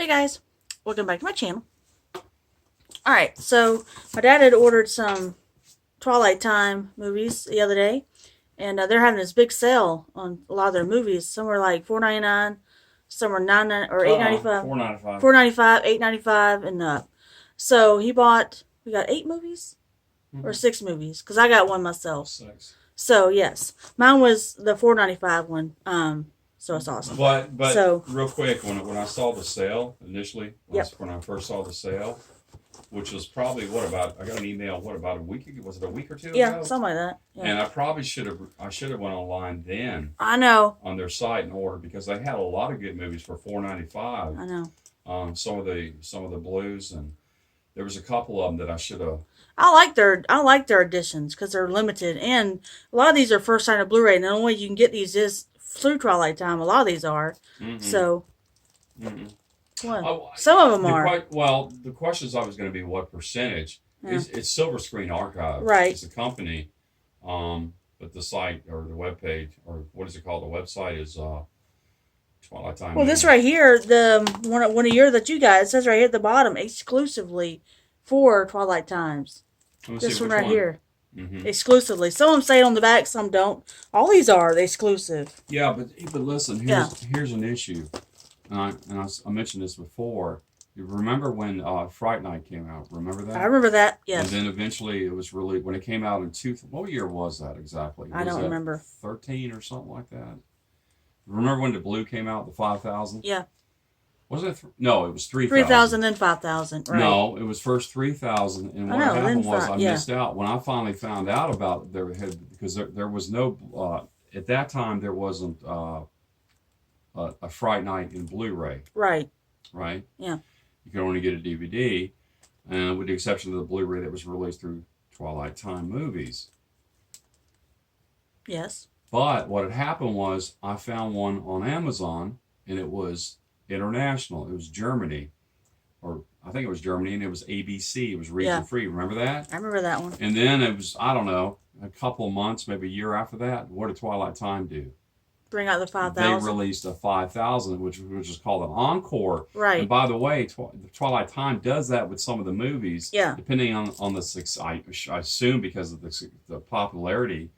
Hey guys, welcome back to my channel. Alright, so my dad had ordered some Twilight Time movies the other day, and they're having this big sale on a lot of their movies. Some were like $4.99, some were $9 or $8.95, $4.95, $4.95, $8.95, and up. So we got 8 movies or 6 movies because I got one myself. 6. So yes, mine was the $4.95 one. So it's awesome. But so, real quick, when I saw the sale initially, Yep. when I first saw the sale, which was probably I got an email about a week ago? Was it a week or two yeah, ago? something like that. Yeah. And I probably should have went online then I know. on their site and ordered, because they had a lot of good movies for $4.95. I know. Some of the blues, and there was a couple of them that I should have. I like their editions because they're limited, and a lot of these are first signed Blu-ray. And the only way you can get these is through Twilight Time. A lot of these are. Mm-hmm. So, Oh, some of them are. Well, the questions I was going to be what percentage. Yeah. It's Silver Screen Archive. Right. It's a company, but the site or the webpage, or what is it called? The website is Twilight Time. Well, this right here, the one a year that you got, it says right here at the bottom, exclusively for Twilight Times. This one right here. Mm-hmm. Exclusively. Some of them say it on the back, some don't. All these are exclusive. Yeah, but listen, here's an issue, and I mentioned this before. You remember when Fright Night came out? Remember that? I remember that. Yes. And then eventually it was really, when it came out in what year was that exactly? I don't remember. 13 or something like that. Remember when the blue came out, the 5,000? Yeah. Was it? No, it was 3,000. 3,000 then 5,000. Right. No, it was first 3,000, and what happened was I missed out when I finally found out about it. Because there was no at that time there wasn't a Fright Night in Blu-ray. Right. Right. Yeah. You could only get a DVD, and with the exception of the Blu-ray that was released through Twilight Time Movies. Yes. But what had happened was I found one on Amazon, and it was international. It was Germany, or I think it was Germany, and it was ABC. It was region free. Remember that? I remember that one. And then it was, I don't know, a couple of months, maybe a year after that. What did Twilight Time do? Bring out the 5,000. They released a 5,000, which is called an encore. Right. And by the way, Twilight Time does that with some of the movies. Yeah. Depending on the success, I assume because of the popularity,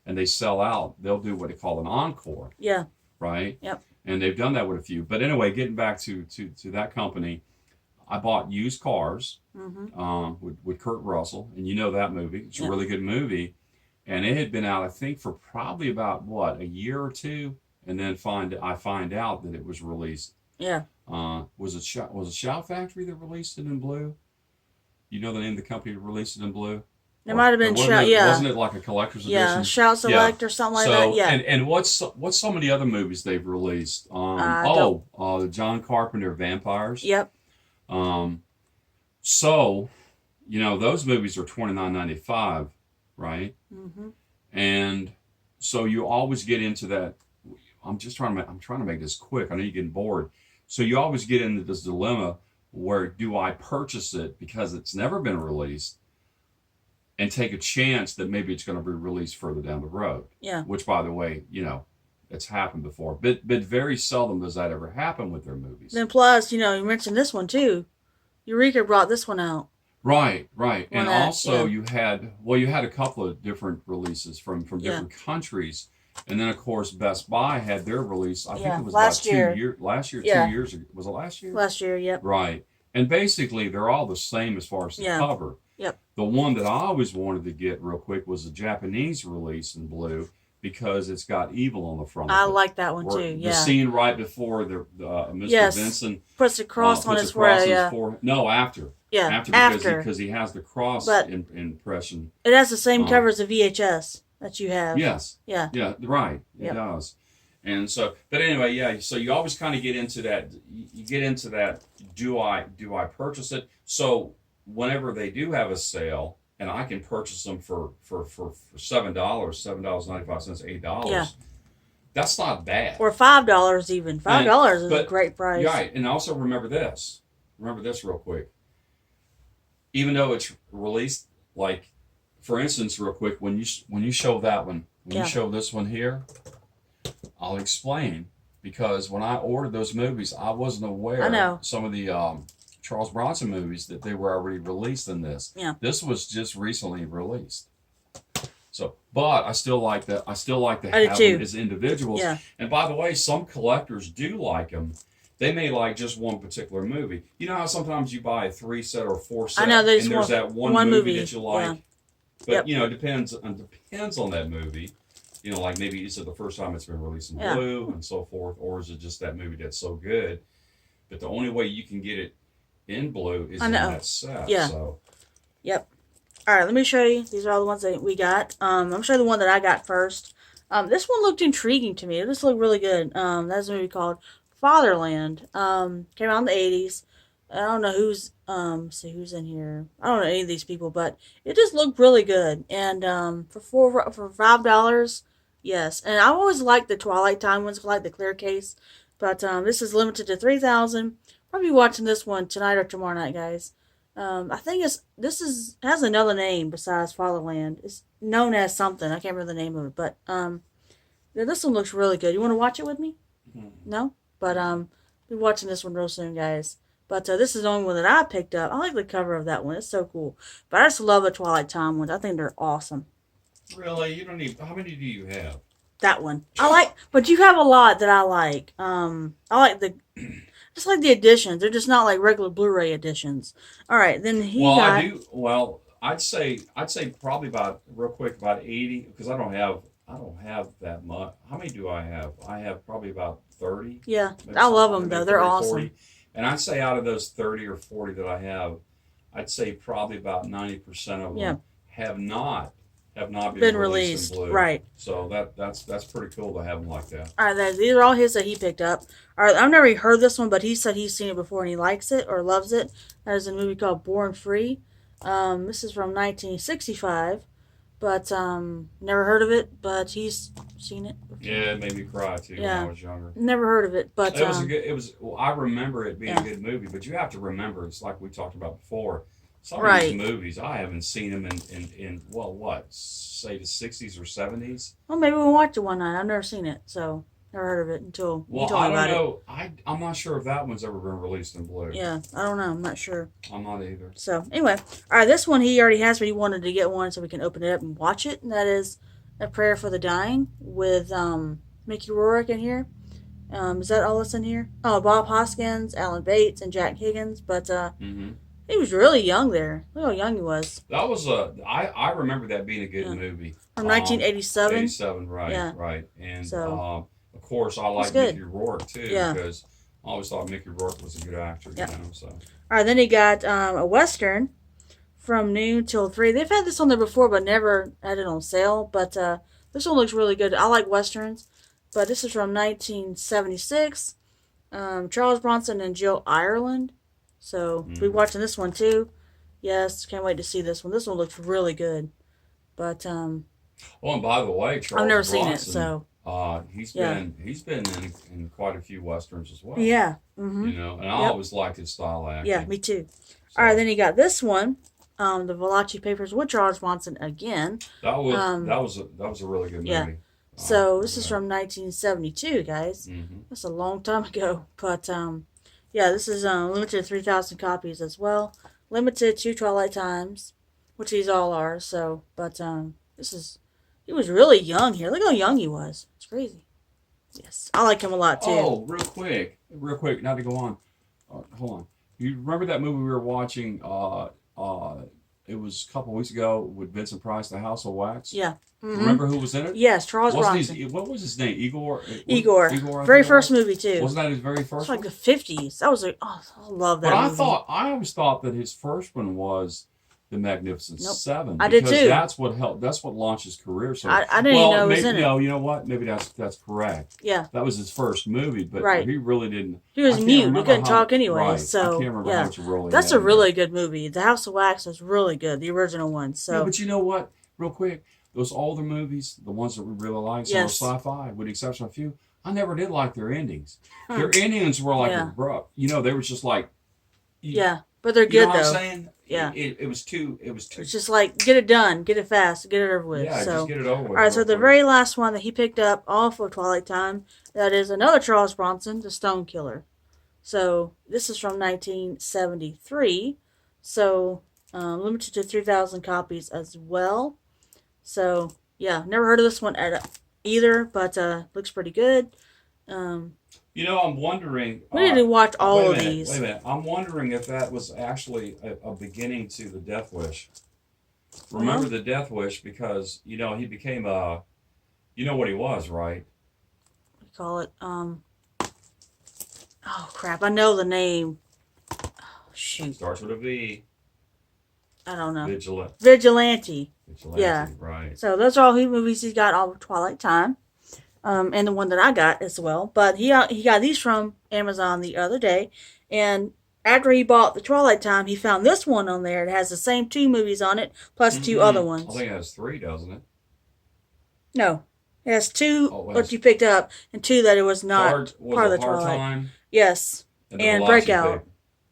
and they sell out, they'll do what they call an encore. Yeah. Right. Yep. And they've done that with a few. But anyway, getting back to that company, I bought Used Cars with Kurt Russell, and you know that movie. It's a really good movie. And it had been out, I think, for probably about, a year or two, and then I find out that it was released. Yeah. Was it Shout Factory that released it in blue? You know the name of the company that released it in blue? It might have been Shout, yeah. Wasn't it like a collector's edition? Yeah, Shout Select or something like that, yeah. And what's some of the other movies they've released? The John Carpenter Vampires. Yep. So, those movies are $29.95, right? Mm-hmm. And so you always get into that. I'm trying to make this quick. I know you're getting bored. So you always get into this dilemma where, do I purchase it because it's never been released, and take a chance that maybe it's going to be released further down the road. Yeah. Which, by the way, it's happened before. But very seldom does that ever happen with their movies. Then plus, you mentioned this one too. Eureka brought this one out. Right. And also you had a couple of different releases from different countries. And then, of course, Best Buy had their release. I think it was last year. 2 years ago. Was it last year? Last year, yep. Right. And basically, they're all the same as far as the cover. Yep. The one that I always wanted to get real quick was the Japanese release in blue, because it's got evil on the front of it. I like that one too, yeah. The scene right before Mr. Vincent puts a cross on his forehead. No, after. Yeah, because he has the cross impression. It has the same cover as the VHS that you have. Yes. Yeah. Yeah, right. It does. And so, but anyway, so you always kind of get into that. You get into that. Do I purchase it? So whenever they do have a sale, and I can purchase them for $7, $7.95, $8. Yeah. That's not bad. Or $5 even. $5 is a great price. Right. And also remember this. Remember this real quick. Even though it's released, like, for instance, real quick, when you show that one, when you show this one here, I'll explain. because when I ordered those movies, I wasn't aware I know. some of the Charles Bronson movies that they were already released in this. Yeah. This was just recently released. So, but I still like that. I still like to I do have too. them as individuals. Yeah. And by the way, some collectors do like them. They may like just one particular movie. You know how sometimes you buy a 3 set or 4 set, I know, and there's that one movie that you like. Yeah. But Yep. you know, it depends on that movie. You know, like maybe is it the first time it's been released in Yeah. blue and so forth, or is it just that movie that's so good? But the only way you can get it in blue is in that set. Yeah. So. Yep. All right, let me show you. These are all the ones that we got. I'm going to show you the one that I got first. This one looked intriguing to me. This looked really good. That's a movie called Fatherland. Came out in the 80s. I don't know who's, see who's in here. I don't know any of these people, but it just looked really good. And for $5, yes. And I always liked the Twilight time ones, like the clear case. But this is limited to 3,000. Probably watching this one tonight or tomorrow night, guys. I think has another name besides Fatherland. It's known as something. I can't remember the name of it, but yeah, this one looks really good. You want to watch it with me? Mm-hmm. No, but be watching this one real soon, guys. But this is the only one that I picked up. I like the cover of that one. It's so cool. But I just love the Twilight Time ones. I think they're awesome. Really, you don't need. How many do you have? That one I like, but you have a lot that I like. I like just like the editions. They're just not like regular Blu-ray editions. All right, then I do. Well, I'd say probably about 80 because I don't have that much. How many do I have? I have probably about 30. Yeah, I love them though. They're 30, awesome. 40. And I'd say out of those 30 or 40 that I have, I'd say probably about 90% of them have not been released in blue. Right. So that's pretty cool to have them like that. All right, these are all his that he picked up. All right, I've never even heard this one, but he said he's seen it before and he likes it or loves it. That is a movie called Born Free. This is from 1965, but never heard of it. But he's seen it before. Yeah, it made me cry too when I was younger. Never heard of it, but it was a good. It was. Well, I remember it being a good movie, but you have to remember it's like we talked about before. Some of these movies, I haven't seen them in say the 60s or 70s. Well, maybe we'll watch it one night. I've never seen it, so never heard of it until you told me about it. I don't know. I'm not sure if that one's ever been released in blue. Yeah, I don't know. I'm not sure. I'm not either. So, anyway. All right, this one he already has, but he wanted to get one so we can open it up and watch it. And that is A Prayer for the Dying with Mickey Rourke in here. Is that all that's in here? Oh, Bob Hoskins, Alan Bates, and Jack Higgins. But, he was really young there. Look how young he was. That was I remember that being a good movie. From 1987. 87, right, right. And so, of course, I like Mickey Rourke too because I always thought Mickey Rourke was a good actor. You know, so. All right, then he got a Western from noon till 3. They've had this on there before, but never had it on sale. But this one looks really good. I like Westerns. But this is from 1976. Charles Bronson and Jill Ireland. So, we'll be watching this one too. Yes, can't wait to see this one. This one looks really good. But, well, and by the way, Charles I've never Bronson, seen it, so. He's been in quite a few Westerns as well. Yeah. Mm-hmm. You know, and I always liked his style acting. Yeah, me too. So. All right, then he got this one. The Valachi Papers with Charles Bronson again. That was a really good movie. Yeah. So, this is from 1972, guys. Mm-hmm. That's a long time ago. But, yeah, this is limited to 3,000 copies as well. Limited to Twilight Times, which these all are. So, but he was really young here. Look how young he was. It's crazy. Yes, I like him a lot too. Oh, real quick, not to go on. Hold on. You remember that movie we were watching? It was a couple weeks ago with Vincent Price, The House of Wax. Yeah. Mm-hmm. Remember who was in it? Yes, Charles Bronson. What was his name? Igor. Very first movie too. Wasn't that his very first? It's like the 50s. That was I love that. But movie. I always thought that his first one was The Magnificent Seven. I did too. That's what helped. That's what launched his career. So I didn't even know he was in it. No, you know what? Maybe that's correct. Yeah. That was his first movie, but he really didn't. He was mute. He couldn't talk anyway. Right. So I can't remember how much really. That's a really good movie. The House of Wax is really good. The original one. So. Yeah, but you know what? Real quick, those older movies, the ones that we really like, some sci-fi, with the exception of a few, I never did like their endings. Their endings were like abrupt. You know, they were just like. But they're good though. What I'm saying? Yeah. It was too. It's just like, get it done, get it fast, get it over with. Yeah, So, just get it over with. all right, so real the quick. very last one that he picked up off of Twilight Time, that is another Charles Bronson, The Stone Killer. So this is from 1973. So limited to 3,000 copies as well. So yeah, never heard of this one either, but looks pretty good. Um, I'm wondering. we need to watch all wait a of minute, these. Wait a minute. I'm wondering if that was actually a beginning to the Death Wish. Remember the Death Wish because he became a. You know what he was, right? We call it. Oh crap! I know the name. Oh, shoot. Starts with a V. I don't know. Vigilante. Vigilante. Yeah. Right. So those are all his movies he's got all of Twilight Time. And the one that I got as well. But he got these from Amazon the other day. And after he bought the Twilight Time, he found this one on there. It has the same 2 movies on it, plus 2 other ones. I think it has 3, doesn't it? No. It has 2 that you picked up, and 2 that it was not part of the Twilight. Time? Yes. And Breakout. Paper.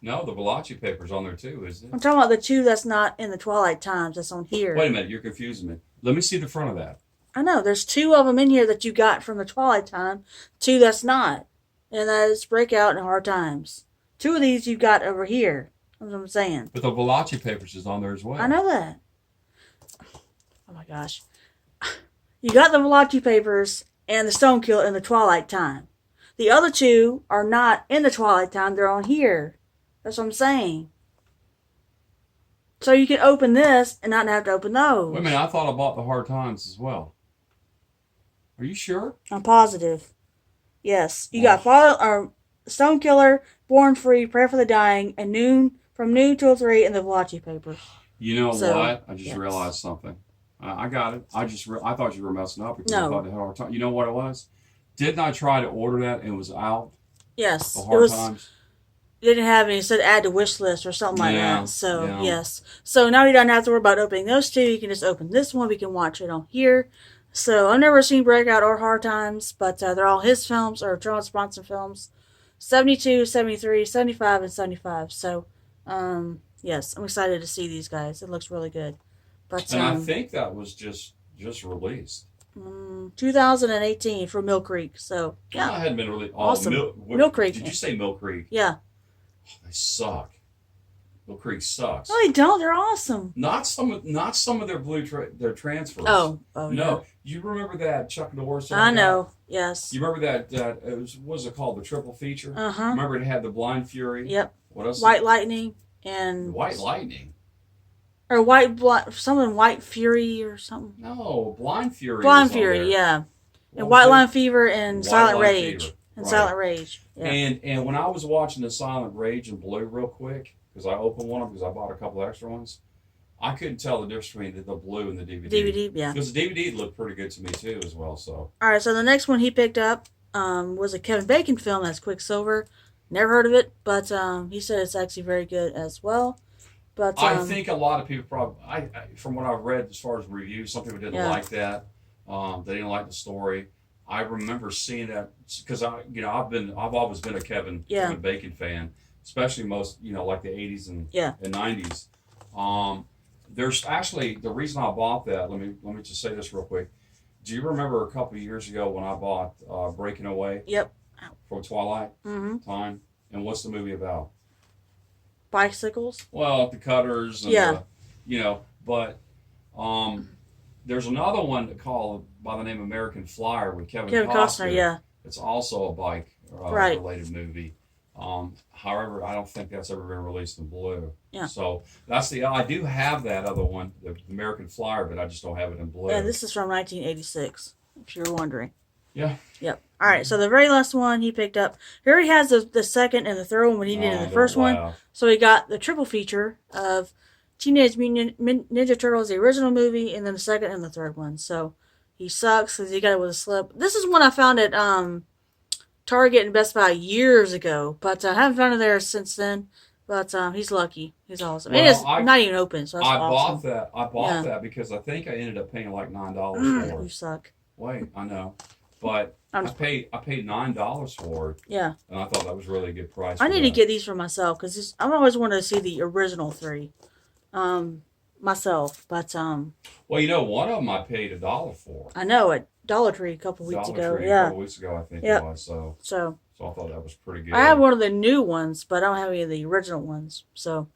No, the Valachi paper's on there too, isn't it? I'm talking about the 2 that's not in the Twilight Times. That's on here. Wait a minute, you're confusing me. Let me see the front of that. I know. There's 2 of them in here that you got from the Twilight Time. 2 that's not. And that is Breakout and Hard Times. 2 of these you got over here. That's what I'm saying. But the Valachi papers is on there as well. I know that. Oh my gosh. You got the Valachi papers and the Stone Killer in the Twilight Time. The other 2 are not in the Twilight Time. They're on here. That's what I'm saying. So you can open this and not have to open those. Wait a minute, I thought I bought the Hard Times as well. Are you sure? I'm positive. Yes. You got Stone Killer, Born Free, Prayer for the Dying, and From Noon Till 3 in the Valachi paper. You know what? I just realized something. I got it. I thought you were messing up because I thought they had a Hard Time. You know what it was? Didn't I try to order that and it was out? Yes. The Hard Times? It didn't have any. It said add to wish list or something like that. So, yes. So now you don't have to worry about opening those 2. You can just open this one. We can watch it on here. So I've never seen Breakout or Hard Times, but they're all his films or Charles Bronson films. 72, 73, 75, and 75. So, yes, I'm excited to see these guys. It looks really good. But and I think that was just released. 2018 for Mill Creek. So, yeah. I hadn't been released. Awesome. Mill Creek. Did you say Mill Creek? Yeah. Oh, they suck. Mill Creek sucks. No, they don't. They're awesome. Not some of their their transfers. Oh, no. Yeah. You remember that Chuck Norris? I know. Yes. You remember that? What was it called? The triple feature. Remember it had the Blind Fury. Yep. What else? White Lightning and White Lightning. Or something White Fury or something. No, Blind Fury. Blind Fury, yeah. And White Line Fever and Silent Rage. And Silent Rage. Yeah. And when I was watching the Silent Rage in blue real quick, because I opened one of them because I bought a couple extra ones, I couldn't tell the difference between the blue and the DVD. DVD, yeah. Because the DVD looked pretty good to me too as well. So. All right, so the next one he picked up was a Kevin Bacon film. That's Quicksilver. Never heard of it, but he said it's actually very good as well. But I think a lot of people probably, from what I've read as far as reviews, some people didn't like that. They didn't like the story. I remember seeing that because I've always been a Kevin Bacon fan, especially most like the 80s and 90s. There's actually the reason I bought that. Let me just say this real quick. Do you remember a couple of years ago when I bought Breaking Away? Yep. From Twilight Time, and what's the movie about? Bicycles. Well, the cutters, and but there's another one called by the name American Flyer with Kevin Costner. Yeah. It's also a bike related movie. However, I don't think that's ever been released in blue. Yeah. So I do have that other one, the American Flyer, but I just don't have it in blue. Yeah, this is from 1986, if you're wondering. Yeah. Yep. All right, so the very last one he picked up, he already has the second and the third one when he did the first one. So he got the triple feature of Teenage Mutant Ninja Turtles, the original movie, and then the second and the third one. So he sucks because he got it with a slip. This is one I found at Target and Best Buy years ago, but I haven't found it there since then. But he's lucky. He's awesome. Well, it's not even open, so that's awesome. I bought that because I think I ended up paying like $9 for it. You suck. Wait, I know. But I paid $9 for it. Yeah. And I thought that was really a good price. I need to get these for myself because I've always wanted to see the original 3. myself, but Well, you know, one of them I paid $1 for. I know at Dollar Tree a couple weeks Dollar ago. Tree a Yeah. couple weeks ago, I think it Yep. was. So So I thought that was pretty I have good. one of the new ones, but I don't have any of the original ones. So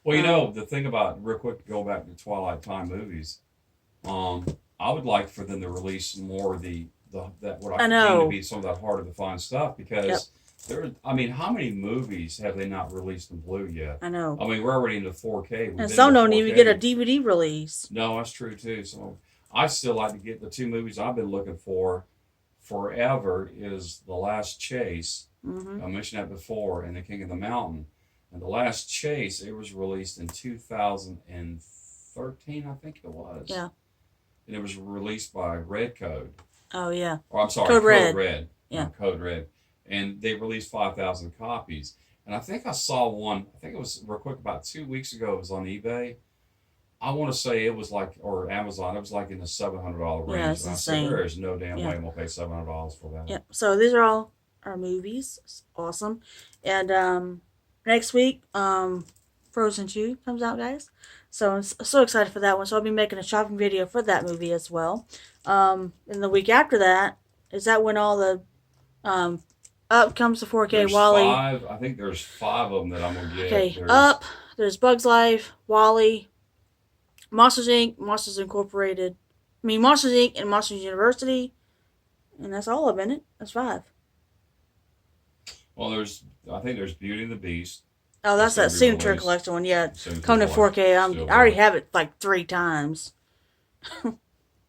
Well, you know, the thing about real quick, go back to Twilight Time movies. Um, I would like for them to release more of the that what I I deem to know. be some of that harder to find stuff Yep. because there. I mean, how many movies have they not released in blue yet? I know. I mean, we're already into 4K. We've And been some into don't even get a 4K. DVD release. No, that's true too. So I still like to get the two movies I've been looking for forever is The Last Chase. Mm-hmm. I mentioned that before, and The King of the Mountain. And The Last Chase, it was released in 2013, I think it was. Yeah. And it was released by Red Code. Oh yeah. Or I'm sorry, Code Code Red. Red. Yeah. Code Red. And they released 5,000 copies. And I think I saw one, I think it was real quick about 2 weeks ago, it was on eBay. I want to say it was like, or Amazon, it was like in the $700 range. Yeah, it's and I said, insane. there is no damn Yeah. way I'm going to pay $700 for that. Yep. So these are all our movies. It's awesome. And next week, Frozen 2 comes out, guys. So I'm so excited for that one. So I'll be making a shopping video for that movie as well. And the week after that, is that when all the Up comes the 4K There's Wally. I think there's 5 of them that I'm going to get. Okay, There's, Up, there's Bugs Life, Wally, Monsters Inc., Monsters Incorporated. I mean, Monsters Inc. and Monsters University. And that's all of them in it. That's 5. Well, I think there's Beauty and the Beast. Oh, that's that It's gonna be Signature released. Collection one. Yeah, Signature coming to Collection. 4K. Still I already going. have it like 3 times.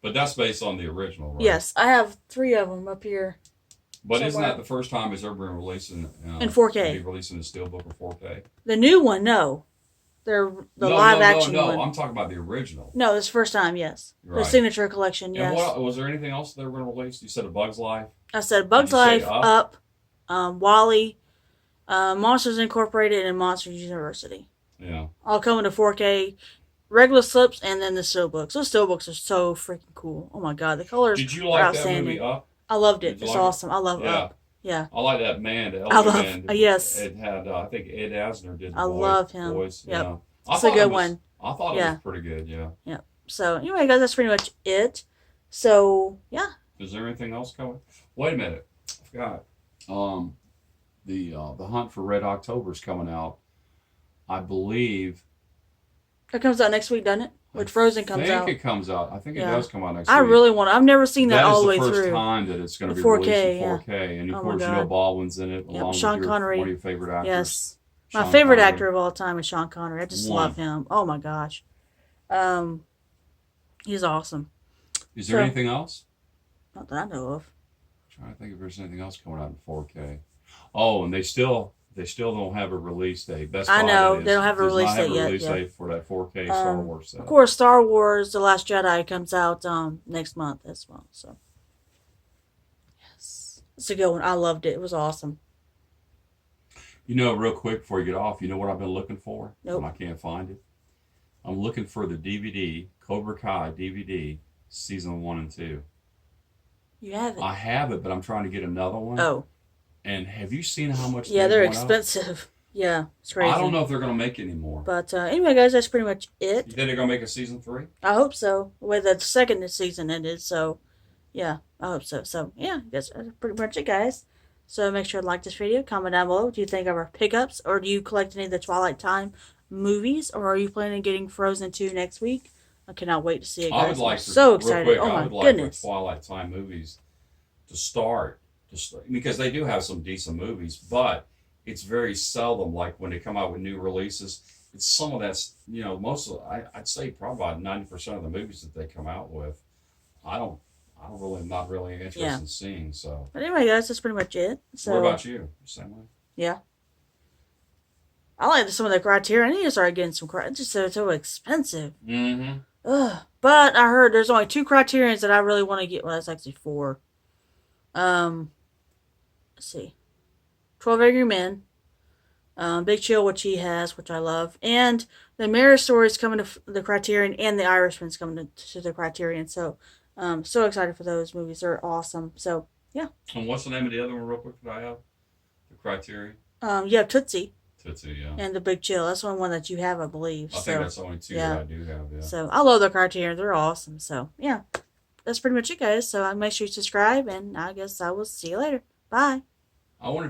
But that's based on the original, right? Yes, I have 3 of them up here But isn't somewhere. that the first time it's ever been released in 4K. Be released in the Steelbook or 4K? The new one, no. They're the No, live no, action no, one. I'm talking about the original. No, this is the first time, yes. The Right. Signature Collection, yes. And what was there anything else they were going to release? You said A Bug's Life. I said Bugs Did you say Life, Up? Wally, Monsters Incorporated, and Monsters University. Yeah. All coming to 4K, regular slips, and then the steelbooks. Those steelbooks are so freaking cool. Oh my god, the colors Did you are like that outstanding. movie Up? I loved it. Did you It's like it? awesome. I love Yeah. Up. Yeah. I like that man, the I elder love- man. yes. It had, I think Ed Asner did the I love him. voice. Yep. Yeah. It's a good one. I thought it Yeah. was pretty good, yeah. So anyway, guys, that's pretty much it. So yeah. Is there anything else coming? Wait a minute. I forgot. The Hunt for Red October is coming out. I believe. It comes out next week, doesn't it? When Frozen comes I think out. it comes out. I think it Yeah. does come out next I week. really want to. I've never seen that all the way That is the first through. time that it's going to The be released 4K, in yeah. 4K. And of Oh my course, you God. know Baldwin's in it, Yep, along Sean with Connery. one of your favorite actors. Yes. My Sean favorite Connery. actor of all time is Sean Connery. I just One. love him. Oh my gosh. He's awesome. Is there So- anything else? Not that I know of. I'm trying to think if there's anything else coming out in 4K. Oh, and they still don't have a release date. Best I Buy, know, that is, they don't have a does release not have date a yet, release yeah. date for that 4K Star Um, Wars set. Of course, Star Wars: The Last Jedi comes out next month as well. So yes, it's a good one. I loved it. It was awesome. You know, real quick before you get off, you know what I've been looking for? Nope. And I can't find it. I'm looking for the DVD, Cobra Kai DVD, season 1 and 2. You have it. I have it, but I'm trying to get another one. Oh, And have you seen how much? yeah, they're going up? expensive. Yeah, it's crazy. I don't know if they're going to make any more. But anyway, guys, that's pretty much You it. think they're going to make a season 3? I hope so. The way the second season ended, so yeah, I hope so. So yeah, that's pretty much it, guys. So make sure to like this video, comment down below. Do you think of our pickups, or do you collect any of the Twilight Time movies, or are you planning on getting Frozen 2 next week? I cannot wait to see it, guys. I would like I'm to, so real excited. quick, Oh I my would like goodness. for Twilight Time movies to start, because they do have some decent movies, but it's very seldom, like when they come out with new releases, it's some of that's, most of, I'd say probably about 90% of the movies that they come out with, not really interested Yeah. in seeing, so. But anyway, guys, that's pretty much it. So What about you? Same way? yeah. I like some of the Criterion. I need to start getting some Criterion. It's just so expensive. Mm-hmm. Ugh. But I heard there's only 2 Criterions that I really want to get. Well, that's actually 4. Let's see. 12 Angry Men. Big Chill, which he has, which I love. And the Marriage Story is coming to the Criterion, and The Irishman's coming to the Criterion. So, so excited for those movies. They're awesome. So, yeah. And what's the name of the other one real quick that I have? The Criterion? You have Tootsie. Tootsie, yeah. and the Big Chill. That's one that you have, I believe. I think that's the only two yeah. that I do have, yeah. So I love the cartoons. They're awesome. So yeah, that's pretty much it, guys. So make sure you subscribe, and I guess I will see you later. Bye. I wonder if you